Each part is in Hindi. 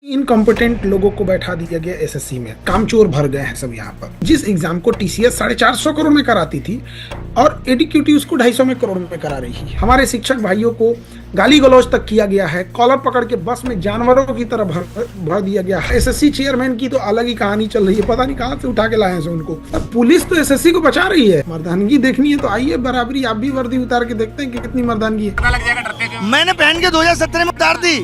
इनकॉम्पिटेंट लोगों को बैठा दिया गया एसएससी में। कामचोर भर गए हैं सब यहाँ पर। जिस एग्जाम को टीसीएस 450 करोड़ में कराती थी और एडीक्यूटी उसको 250 में करोड़ में करा रही है। हमारे शिक्षक भाइयों को गाली गलौज तक किया गया है। कॉलर पकड़ के बस में जानवरों की तरह भर दिया गया है। एसएससी चेयरमैन की तो अलग ही कहानी चल रही है, पता नहीं कहाँ से उठा के लाए हैं उनको। अब पुलिस तो एसएससी को बचा रही है। मर्दानगी देखनी है तो आइए बराबरी, आप भी वर्दी उतार के देखते हैं कि कितनी मर्दानगी है। मैंने पहन के 2017 में उतार दी।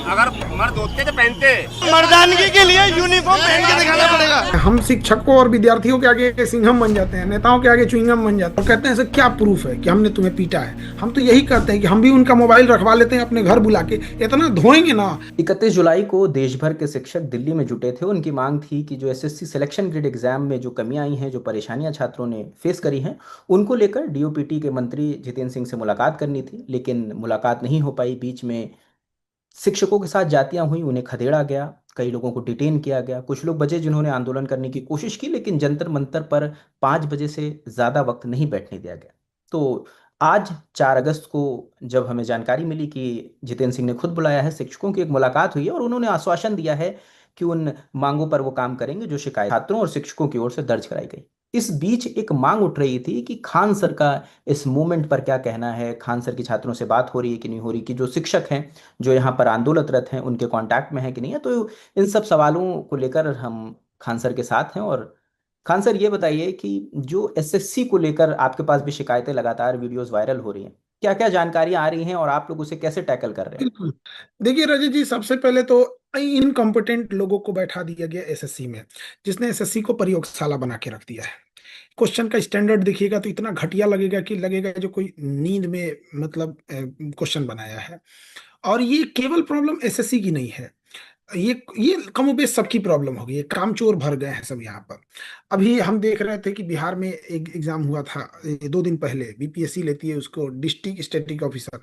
अगर मर्द होते तो पहनते। मर्दानगी के लिए यूनिफॉर्म पहन के दिखाना पड़ेगा। हम शिक्षकों और विद्यार्थियों के आगे सिंघम बन जाते हैं, नेताओं के आगे च्युइंगम बन जाते हैं। कहते हैं सर क्या प्रूफ है कि हमने तुम्हें पीटा है। हम तो यही कहते हैं कि हम भी उनका मोबाइल रखवा लेते हैं अपने घर बुला के, इतना धोएंगे ना। 31 जुलाई को देश भर के शिक्षक दिल्ली में जुटे थे। उनकी मांग थी कि जो एसएससी सिलेक्शन ग्रेड एग्जाम में जो कमियां आई हैं, जो परेशानियां छात्रों ने फेस करी हैं, उनको लेकर डीओपीटी के मंत्री जितेंद्र सिंह से मुलाकात करनी थी, लेकिन मुलाकात नहीं हो पाई। बीच में शिक्षकों के साथ जातियां हुई, उन्हें खदेड़ा गया, कई लोगों को डिटेन किया गया। कुछ लोग बचे जिन्होंने आंदोलन करने की कोशिश की, लेकिन जंतर मंतर पर 5 बजे से ज़्यादा वक्त नहीं बैठने दिया गया। तो आज 4 अगस्त को जब हमें जानकारी मिली कि जितेंद्र सिंह ने खुद बुलाया है, शिक्षकों की एक मुलाकात हुई है और उन्होंने आश्वासन दिया है कि उन मांगों पर वो काम करेंगे जो शिकायत छात्रों और शिक्षकों की ओर से दर्ज कराई गई। इस बीच एक मांग उठ रही थी कि खान सर का इस मूवमेंट पर क्या कहना है, खान सर की छात्रों से बात हो रही है कि नहीं हो रही, कि जो शिक्षक हैं जो यहाँ पर आंदोलनरत हैं उनके कांटेक्ट में है कि नहीं है। तो इन सब सवालों को लेकर हम खान सर के साथ हैं। और खान सर, ये बताइए कि जो एसएससी को लेकर आपके पास भी शिकायतें, लगातार वीडियोस वायरल हो रही हैं, क्या क्या जानकारियां आ रही हैं और आप लोग उसे कैसे टैकल कर रहे हैं? बिल्कुल। देखिए रजत जी, सबसे पहले तो इनकॉम्पिटेंट लोगों को बैठा दिया गया एसएससी में, जिसने एसएससी को प्रयोगशाला बना के रख दिया है। क्वेश्चन का स्टैंडर्ड देखिएगा तो इतना घटिया लगेगा कि लगेगा जो कोई नींद में मतलब क्वेश्चन बनाया है। और ये केवल प्रॉब्लम एसएससी की नहीं है, ये कमोबेश सबकी प्रॉब्लम हो गई है। कामचोर भर गए हैं सब यहाँ पर। अभी हम देख रहे थे कि बिहार में एक एग्जाम हुआ था 2 दिन पहले, बीपीएससी लेती है उसको, डिस्ट्रिक्ट स्टैटिक ऑफिसर।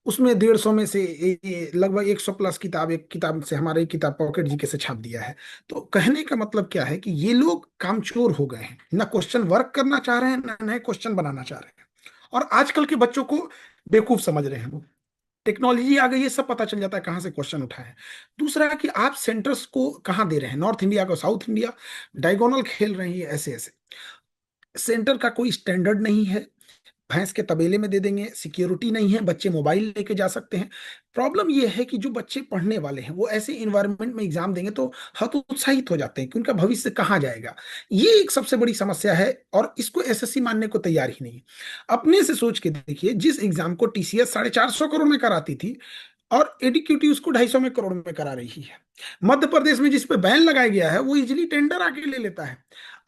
उसमें 150 में से लगभग 100 प्लस किताब, एक किताब से हमारे एक किताब पॉकेट जीके से छाप दिया है। तो कहने का मतलब क्या है कि ये लोग कामचोर हो गए हैं, ना क्वेश्चन वर्क करना चाह रहे हैं, ना नए क्वेश्चन बनाना चाह रहे हैं। और आजकल के बच्चों को बेवकूफ समझ रहे हैं। टेक्नोलॉजी आ गई है, सब पता चल जाता है कहाँ से क्वेश्चन उठाए हैं। दूसरा है कि आप सेंटर्स को कहाँ दे रहे हैं, नॉर्थ इंडिया को साउथ इंडिया, डायगोनल खेल रहे हैं ऐसे ऐसे। सेंटर का कोई स्टैंडर्ड नहीं है, भैंस के तबेले में दे देंगे, सिक्योरिटी नहीं है, बच्चे मोबाइल लेके जा सकते हैं। प्रॉब्लम यह है कि जो बच्चे पढ़ने वाले हैं वो ऐसे इन्वायरमेंट में एग्जाम देंगे तो हतोत्साहित हो जाते हैं कि उनका भविष्य कहाँ जाएगा। ये एक सबसे बड़ी समस्या है और इसको एसएससी मानने को तैयार ही नहीं। अपने से सोच के देखिए, जिस एग्जाम को टीसीएस 450 करोड़ में कराती थी और एडीक्यूटी उसको 250 में करोड़ में करा रही है। मध्य प्रदेश में जिस पे बैन लगाया गया है वो इजिली टेंडर आके ले लेता है।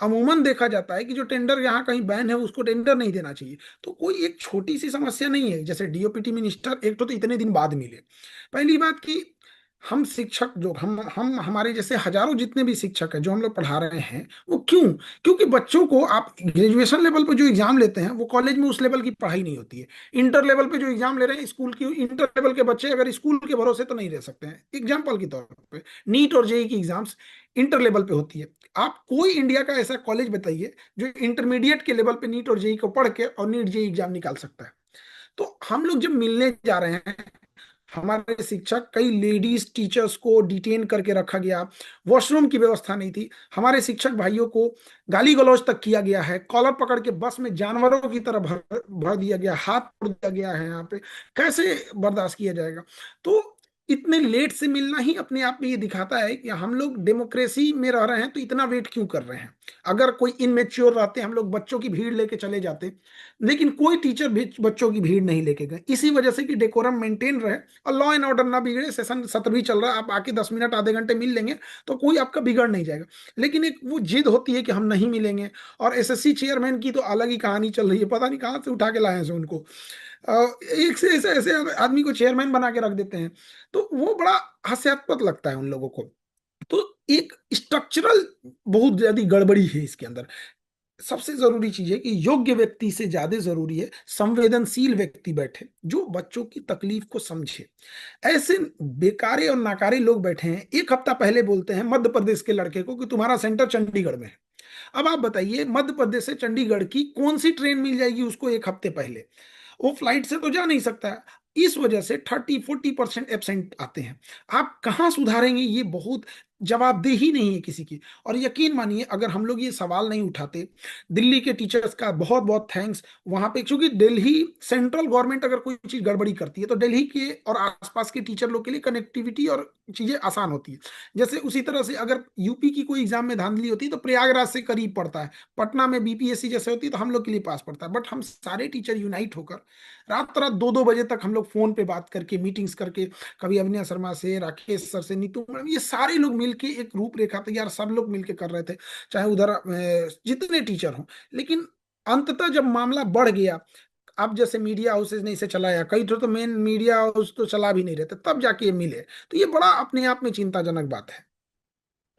अमूमन देखा जाता है कि जो टेंडर यहाँ कहीं बैन है उसको टेंडर नहीं देना चाहिए। तो कोई एक छोटी सी समस्या नहीं है, जैसे डीओपीटी मिनिस्टर एक तो इतने दिन बाद मिले। पहली बात कि हम शिक्षक जो हम हमारे जैसे हजारों जितने भी शिक्षक हैं जो हम लोग पढ़ा रहे हैं, वो क्यों? क्योंकि बच्चों को आप ग्रेजुएशन लेवल पे जो एग्जाम लेते हैं वो कॉलेज में उस लेवल की पढ़ाई नहीं होती है। इंटर लेवल पे जो एग्जाम ले रहे हैं स्कूल की, इंटर लेवल के बच्चे अगर स्कूल के भरोसे तो नहीं रह सकते हैं। एग्जाम्पल के तौर पे नीट और जेई की एग्जाम्स इंटर लेवल पे होती है। आप कोई इंडिया का ऐसा कॉलेज बताइए जो इंटरमीडिएट के लेवल पे नीट और जेई को पढ़ के और नीट जेई एग्जाम निकाल सकता है। तो हम लोग जब मिलने जा रहे हैं, हमारे शिक्षक, कई लेडीज टीचर्स को डिटेन करके रखा गया, वॉशरूम की व्यवस्था नहीं थी। हमारे शिक्षक भाइयों को गाली गलौज तक किया गया है। कॉलर पकड़ के बस में जानवरों की तरह भर दिया गया, हाथ तोड़ दिया गया है। यहाँ पे कैसे बर्दाश्त किया जाएगा? तो इतने लेट से मिलना ही अपने आप में ये दिखाता है कि हम लोग डेमोक्रेसी में रह रहे हैं तो इतना वेट क्यों कर रहे हैं। अगर कोई इनमेच्योर रहते, हम लोग बच्चों की भीड़ लेके चले जाते, लेकिन कोई टीचर भी बच्चों की भीड़ नहीं लेके गए, इसी वजह से कि डेकोरम मेंटेन रहे और लॉ एंड ऑर्डर ना बिगड़े। सेशन सत्र भी चल रहा है, आप आके 10 मिनट आधे घंटे मिल लेंगे तो कोई आपका बिगड़ नहीं जाएगा। लेकिन एक वो जिद होती है कि हम नहीं मिलेंगे। और एसएससी चेयरमैन की तो अलग ही कहानी चल रही है, पता नहीं कहाँ से उठा के लाए हैं उनको। एक से ऐसे ऐसे आदमी को चेयरमैन बना के रख देते हैं। तो वो बड़ा हास्यास्पद लगता है उन लोगों को। तो एक स्ट्रक्चरल बहुत ज्यादा गड़बड़ी है इसके अंदर। सबसे जरूरी चीज है कि योग्य व्यक्ति से ज्यादा जरूरी है संवेदनशील व्यक्ति बैठे जो बच्चों की तकलीफ को समझे। ऐसे बेकारे और नाकारे लोग बैठे हैं, एक हफ्ता पहले बोलते हैं मध्य प्रदेश के लड़के को कि तुम्हारा सेंटर चंडीगढ़ में है। अब आप बताइए, मध्य प्रदेश से चंडीगढ़ की कौन सी ट्रेन मिल जाएगी उसको एक हफ्ते पहले? वो फ्लाइट से तो जा नहीं सकता है। इस वजह से 30-40% एब्सेंट आते हैं। आप कहाँ सुधारेंगे, ये बहुत जवाबदेही नहीं है किसी की। और यकीन मानिए, अगर हम लोग ये सवाल नहीं उठाते, दिल्ली के टीचर्स का बहुत बहुत थैंक्स। वहां पे क्योंकि दिल्ली सेंट्रल गवर्नमेंट अगर कोई चीज गड़बड़ी करती है तो दिल्ली के और आसपास के टीचर लोग के लिए कनेक्टिविटी और चीजें आसान होती है। जैसे उसी तरह से अगर यूपी की कोई एग्जाम में धांधली होती है तो प्रयागराज से करीब पड़ता है, पटना में बीपीएससी जैसे होती है तो हम लोग के लिए पास पड़ता है। बट हम सारे टीचर यूनाइट होकर रात रात 2-2 बजे तक हम लोग फोन पे बात करके, मीटिंग्स करके, कभी अविनाश शर्मा से, राकेश सर से, नीतू मैडम, ये सारे लोग मिलके एक रूपरेखा तैयार सब लोग मिलके कर रहे थे, चाहे उधर जितने टीचर हों। लेकिन अंततः जब मामला बढ़ गया, अब जैसे मीडिया हाउसेज ने इसे चलाया, कई तो मेन मीडिया हाउस तो चला भी नहीं रहते, तब जाके ये मिले, तो ये बड़ा अपने आप में चिंताजनक बात है।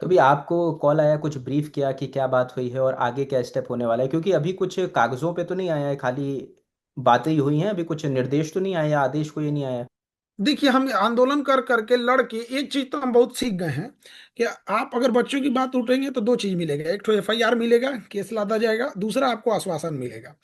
तो अभी आपको कॉल आया, कुछ ब्रीफ किया कि क्या बात हुई है और आगे क्या स्टेप होने वाला है? क्योंकि अभी कुछ कागजों पे तो नहीं आया है, खाली बातें ही हुई हैं, अभी कुछ निर्देश तो नहीं आया, आदेश कोई नहीं आया। देखिए, हम आंदोलन कर करके लड़ के एक चीज तो हम बहुत सीख गए हैं कि आप अगर बच्चों की बात उठेंगे तो दो चीज मिलेगा, एक तो एफआईआर मिलेगा, केस लादा जाएगा, दूसरा आपको आश्वासन मिलेगा।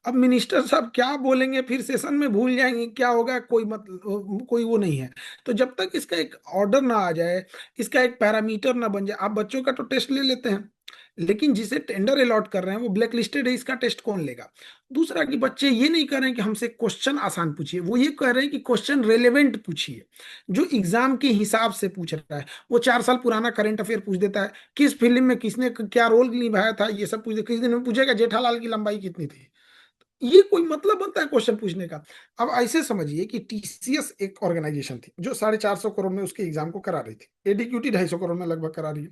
अब मिनिस्टर साहब क्या बोलेंगे, फिर सेशन में भूल जाएंगे, क्या होगा, कोई मतलब कोई वो नहीं है। तो जब तक इसका एक ऑर्डर ना आ जाए, इसका एक पैरामीटर ना बन जाए, आप बच्चों का तो टेस्ट ले लेते हैं, लेकिन जिसे टेंडर अलॉट कर रहे हैं वो ब्लैक लिस्टेड है, इसका टेस्ट कौन लेगा? दूसरा कि बच्चे ये नहीं कर रहे हैं कि हमसे क्वेश्चन आसान पूछिए, वो ये कह रहे हैं कि क्वेश्चन रेलेवेंट पूछिए, जो एग्जाम के हिसाब से पूछ रहा है। वो 4 साल पुराना करंट अफेयर पूछ देता है, किस फिल्म में किसने क्या रोल निभाया था, ये सब पूछ दे। किस दिन में पूछेगा जेठालाल की लंबाई कितनी थी? ये कोई मतलब बनता है क्वेश्चन पूछने का? अब ऐसे समझिए कि टीसीएस एक ऑर्गेनाइजेशन थी जो 450 करोड़ में उसके एग्जाम को करा रही थी, एडीक्यूटी 250 करोड़ में लगभग करा रही है।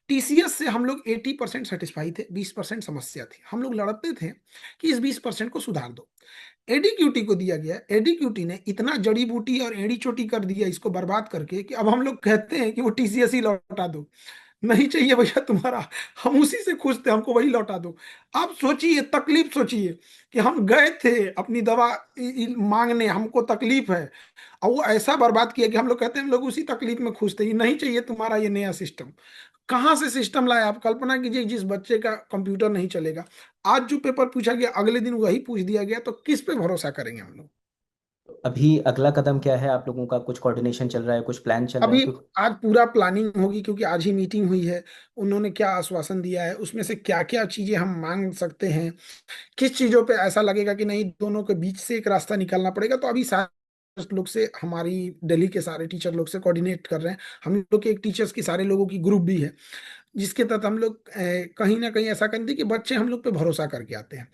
टीसीएस से हम लोग 80% सेटिस्फाई थे, 20% समस्या थी। हम लोग लड़ते थे कि इस 20% को सुधार दो। एडीक्यूटी को दिया गया, एडीक्यूटी ने इतना जड़ी बूटी और एड़ी चोटी कर दिया इसको बर्बाद करके कि अब हम लोग कहते हैं कि वो टीसीएस ही लौटा दो। नहीं चाहिए भैया तुम्हारा, हम उसी से खुश थे, हमको वही लौटा दो। आप सोचिए, तकलीफ सोचिए कि हम गए थे अपनी दवा मांगने, हमको तकलीफ है, और वो ऐसा बर्बाद किया कि हम लोग कहते हैं हम लोग उसी तकलीफ में खुश थे। नहीं चाहिए तुम्हारा ये नया सिस्टम। कहाँ से सिस्टम लाया? आप कल्पना कीजिए, जिस बच्चे का कंप्यूटर नहीं चलेगा, आज जो पेपर पूछा गया अगले दिन वही पूछ दिया गया, तो किस पे भरोसा करेंगे हम लोग? अभी अगला कदम क्या है आप लोगों का? कुछ कोऑर्डिनेशन चल रहा है, कुछ प्लान चल रहा है? अभी क्योंकि आज पूरा प्लानिंग होगी, क्योंकि आज ही मीटिंग हुई है। उन्होंने क्या आश्वासन दिया है, उसमें से क्या क्या चीजें हम मांग सकते हैं, किस चीजों पे ऐसा लगेगा कि नहीं दोनों के बीच से एक रास्ता निकालना पड़ेगा, तो अभी सारे लोग से, हमारी दिल्ली के सारे टीचर लोग से कोऑर्डिनेट कर रहे हैं। हम लोग के एक टीचर्स की सारे लोगों की ग्रुप भी है, जिसके तहत हम लोग कहीं ना कहीं ऐसा करते हैं कि बच्चे हम लोग पे भरोसा करके आते हैं।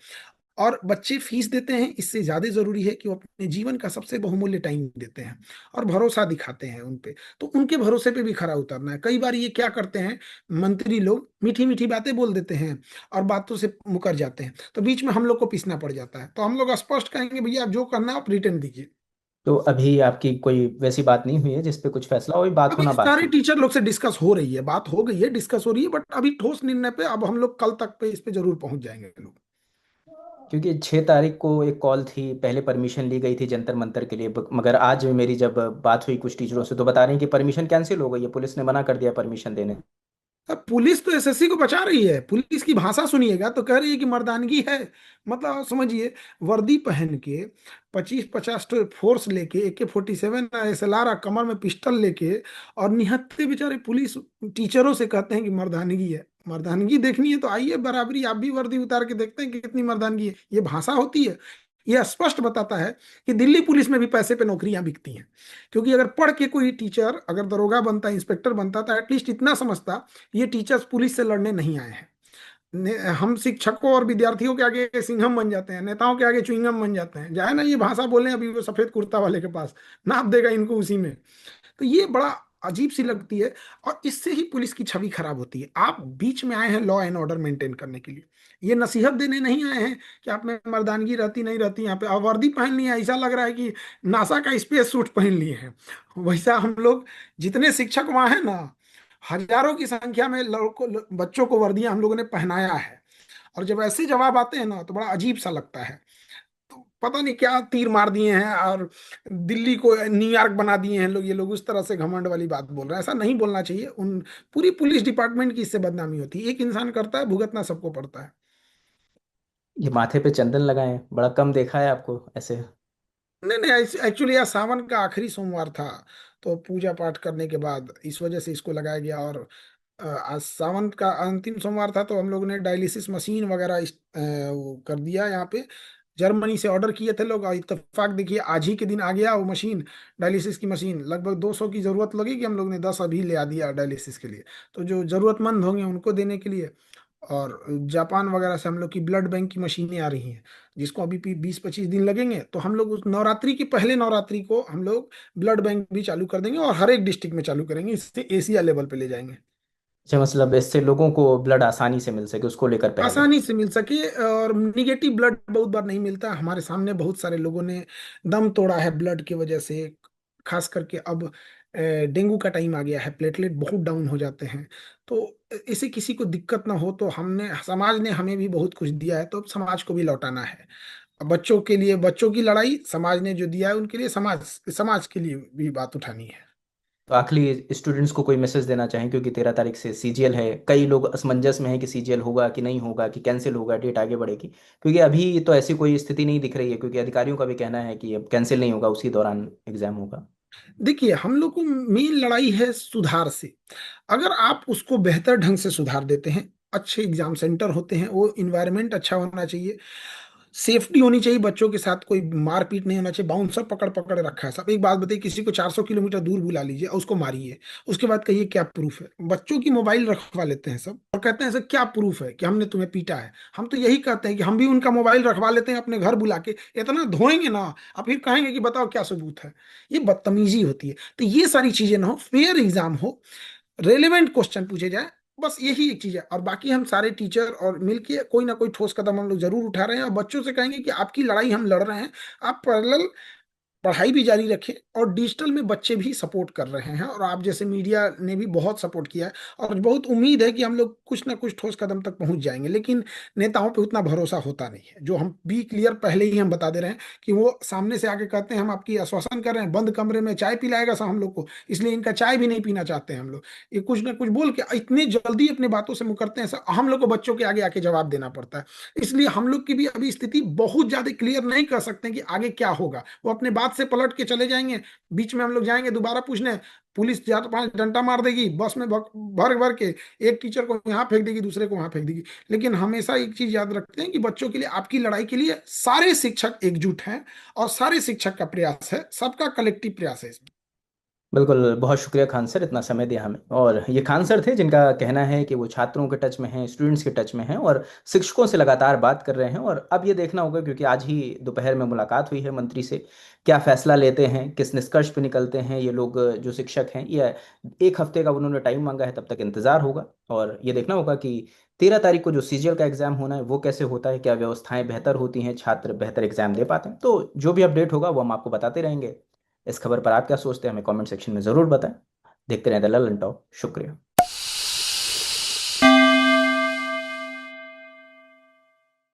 और बच्चे फीस देते हैं, इससे ज्यादा जरूरी है कि वो अपने जीवन का सबसे बहुमूल्य टाइम देते हैं और भरोसा दिखाते हैं उन पे। तो उनके भरोसे पे भी खरा उतरना है। कई बार ये क्या करते हैं, मंत्री लोग मीठी मीठी बातें बोल देते हैं और बातों से मुकर जाते हैं, तो बीच में हम लोग को पीसना पड़ जाता है। तो हम लोग स्पष्ट कहेंगे, भैया आप जो करना है आप रिटर्न दीजिए। तो अभी आपकी कोई वैसी बात नहीं हुई है जिस पे कुछ फैसला हो? अभी बात अभी होना सारे बाकी। टीचर लोग से डिस्कस हो रही है, बात हो गई है, डिस्कस हो रही है, बट अभी ठोस निर्णय पे अब हम लोग कल तक पे इस पे जरूर पहुंच जाएंगे लोग। क्योंकि 6 तारीख को एक कॉल थी, पहले परमिशन ली गई थी जंतर मंतर के लिए, मगर आज मेरी जब बात हुई कुछ टीचरों से तो बता रहे हैं कि परमिशन कैंसिल हो गई है, पुलिस ने मना कर दिया परमिशन देने। अब पुलिस तो एसएससी को बचा रही है। पुलिस की भाषा सुनिएगा तो कह रही है कि मर्दानगी है। मतलब आप समझिए, वर्दी पहन के 25-50 तो फोर्स लेके, AK-47 SLR कमर में पिस्टल लेके, और निहत्थे बेचारे पुलिस टीचरों से कहते हैं कि मर्दानगी है। मर्दानगी देखनी है तो आइए बराबरी, आप भी वर्दी उतार के देखते हैं कि कितनी मर्दानगी है। ये भाषा होती है? यह स्पष्ट बताता है कि दिल्ली पुलिस में भी पैसे पे नौकरियां बिकती हैं। क्योंकि अगर पढ़ के कोई टीचर अगर दरोगा बनता, इंस्पेक्टर बनता, तो एटलीस्ट इतना समझता, ये टीचर्स पुलिस से लड़ने नहीं आए हैं। हम शिक्षकों और विद्यार्थियों के आगे सिंघम बन जाते हैं, नेताओं के आगे च्युइंगम बन जाते हैं। जाए ना ये भाषा बोले अभी वो सफेद कुर्ता वाले के पास, नाप देगा इनको उसी में। तो ये बड़ा अजीब सी लगती है, और इससे ही पुलिस की छवि खराब होती है। आप बीच में आए हैं लॉ एंड ऑर्डर मेंटेन करने के लिए, ये नसीहत देने नहीं आए हैं कि आप में मर्दानगी रहती नहीं रहती। यहाँ पे आप वर्दी पहन लिए, ऐसा लग रहा है कि नासा का स्पेस सूट पहन लिए हैं। वैसा हम लोग जितने शिक्षक वहाँ हैं ना, हजारों की संख्या में बच्चों को वर्दियां हम लोगों ने पहनाया है। और जब ऐसे जवाब आते हैं ना तो बड़ा अजीब सा लगता है। तो पता नहीं क्या तीर मार दिए हैं और दिल्ली को न्यूयॉर्क बना दिए हैं लोग, ये लोग उस तरह से घमंड वाली बात बोल रहे हैं। ऐसा नहीं बोलना चाहिए। उन पूरी पुलिस डिपार्टमेंट की इससे बदनामी होती है। एक इंसान करता है, भुगतना सबको पड़ता है। ये माथे पे चंदन लगाए, बड़ा कम देखा है आपको ऐसे। नहीं नहीं, एक्चुअली यार सावन का आखिरी सोमवार था, तो पूजा पाठ करने के बाद इस वजह से इसको लगाया गया। और आज सावन का अंतिम सोमवार था, तो हम लोग ने डायलिसिस मशीन वगैरह वो कर दिया यहाँ पे। जर्मनी से ऑर्डर किए थे लोग, और इत्तेफाक देखिए आज ही के दिन आ गया वो मशीन, डायलिसिस की मशीन। लगभग 200 की जरूरत लगेगी, हम लोग ने 10 अभी ले आ दिया डायलिसिस के लिए, तो जो जरूरतमंद होंगे उनको देने के लिए। और जापान वगैरह से हम लोग की ब्लड बैंक की मशीनें आ रही हैं, जिसको अभी 20-25 दिन लगेंगे। तो हम लोग उस नवरात्रि के पहले नवरात्रि को हम लोग ब्लड बैंक भी चालू कर देंगे, और हर एक डिस्ट्रिक्ट में चालू करेंगे, इससे एशिया लेवल पे ले जाएंगे। अच्छा, मतलब इससे लोगों को ब्लड आसानी से मिल सके उसको लेकर पहल है। आसानी से मिल सके। और निगेटिव ब्लड बहुत बार नहीं मिलता, हमारे सामने बहुत सारे लोगों ने दम तोड़ा है ब्लड की वजह से। खास करके अब डेंगू का टाइम आ गया है, प्लेटलेट बहुत डाउन हो जाते हैं। तो इसे किसी को दिक्कत ना हो, तो हमने, समाज ने हमें भी बहुत कुछ दिया है, तो अब समाज को भी लौटाना है। अब बच्चों के लिए बच्चों की लड़ाई, समाज ने जो दिया है उनके लिए, समाज समाज के लिए भी बात उठानी है। तो आखिरी स्टूडेंट्स को कोई मैसेज देना चाहें, क्योंकि 13 तारीख से सीजीएल है, कई लोग असमंजस में है कि सीजीएल होगा कि नहीं होगा, कि कैंसिल होगा, डेट आगे बढ़ेगी, क्योंकि अभी तो ऐसी कोई स्थिति नहीं दिख रही है, क्योंकि अधिकारियों का भी कहना है कि अब कैंसिल नहीं होगा, उसी दौरान एग्जाम होगा। देखिए, हम लोग को मेन लड़ाई है सुधार से। अगर आप उसको बेहतर ढंग से सुधार देते हैं, अच्छे एग्जाम सेंटर होते हैं, वो इन्वायरमेंट अच्छा होना चाहिए, सेफ्टी होनी चाहिए, बच्चों के साथ कोई मारपीट नहीं होना चाहिए। बाउंसर पकड़ पकड़ रखा है सब। एक बात बताइए, किसी को 400 किलोमीटर दूर बुला लीजिए और उसको मारिए, उसके बाद कहिए क्या प्रूफ है। बच्चों की मोबाइल रखवा लेते हैं सब, और कहते हैं सर क्या प्रूफ है कि हमने तुम्हें पीटा है। हम तो यही कहते हैं कि हम भी उनका मोबाइल रखवा लेते हैं अपने घर बुला के, इतना धोएंगे ना, और फिर कहेंगे कि बताओ क्या सबूत है। ये बदतमीजी होती है। तो ये सारी चीजें ना हो, फेयर एग्जाम हो, रेलेवेंट क्वेश्चन पूछे जाए, बस यही एक चीज है। और बाकी हम सारे टीचर और मिलके कोई ना कोई ठोस कदम हम लोग जरूर उठा रहे हैं, और बच्चों से कहेंगे कि आपकी लड़ाई हम लड़ रहे हैं, आप पैरेलल पढ़ाई भी जारी रखें। और डिजिटल में बच्चे भी सपोर्ट कर रहे हैं, और आप जैसे मीडिया ने भी बहुत सपोर्ट किया है। और बहुत उम्मीद है कि हम लोग कुछ ना कुछ ठोस कदम तक पहुंच जाएंगे, लेकिन नेताओं पे उतना भरोसा होता नहीं है। जो हम बी क्लियर पहले ही हम बता दे रहे हैं कि वो सामने से आके कहते हैं हम आपकी आश्वासन कर रहे हैं, बंद कमरे में चाय पिलाएगा सब हम लोग को, इसलिए इनका चाय भी नहीं पीना चाहते हैं हम लोग। ये कुछ ना कुछ बोल के इतनी जल्दी अपनी बातों से मुकरते हैं सर, हम लोग को बच्चों के आगे आके जवाब देना पड़ता है। इसलिए हम लोग की भी अभी स्थिति बहुत ज्यादा क्लियर नहीं कर सकते कि आगे क्या होगा। वो अपने बात से पलट के चले जाएंगे, बीच में हम लोग जाएंगे दोबारा पूछने, पुलिस 4-5 डंडा मार देगी बस में, भर भर के, एक टीचर को यहाँ फेंक देगी, दूसरे को वहां फेंक देगी। लेकिन हमेशा एक चीज याद रखते हैं कि बच्चों के लिए, आपकी लड़ाई के लिए सारे शिक्षक एकजुट हैं, और सारे शिक्षक का प्रयास है, सबका कलेक्टिव प्रयास है इसमें। बिल्कुल, बहुत शुक्रिया खान सर, इतना समय दिया हमें। और ये खान सर थे जिनका कहना है कि वो छात्रों के टच में हैं, स्टूडेंट्स के टच में हैं, और शिक्षकों से लगातार बात कर रहे हैं। और अब ये देखना होगा, क्योंकि आज ही दोपहर में मुलाकात हुई है मंत्री से, क्या फैसला लेते हैं, किस निष्कर्ष पे निकलते हैं ये लोग जो शिक्षक हैं। ये 1 हफ्ते का उन्होंने टाइम मांगा है, तब तक इंतजार होगा। और ये देखना होगा कि 13 तारीख को जो सीजीएल का एग्जाम होना है वो कैसे होता है, क्या व्यवस्थाएं बेहतर होती हैं, छात्र बेहतर एग्जाम दे पाते हैं। तो जो भी अपडेट होगा वो हम आपको बताते रहेंगे। इस खबर पर आप क्या सोचते हैं, हमें कमेंट सेक्शन में ज़रूर बताएं। देखते रहें द ललन टॉप। शुक्रिया।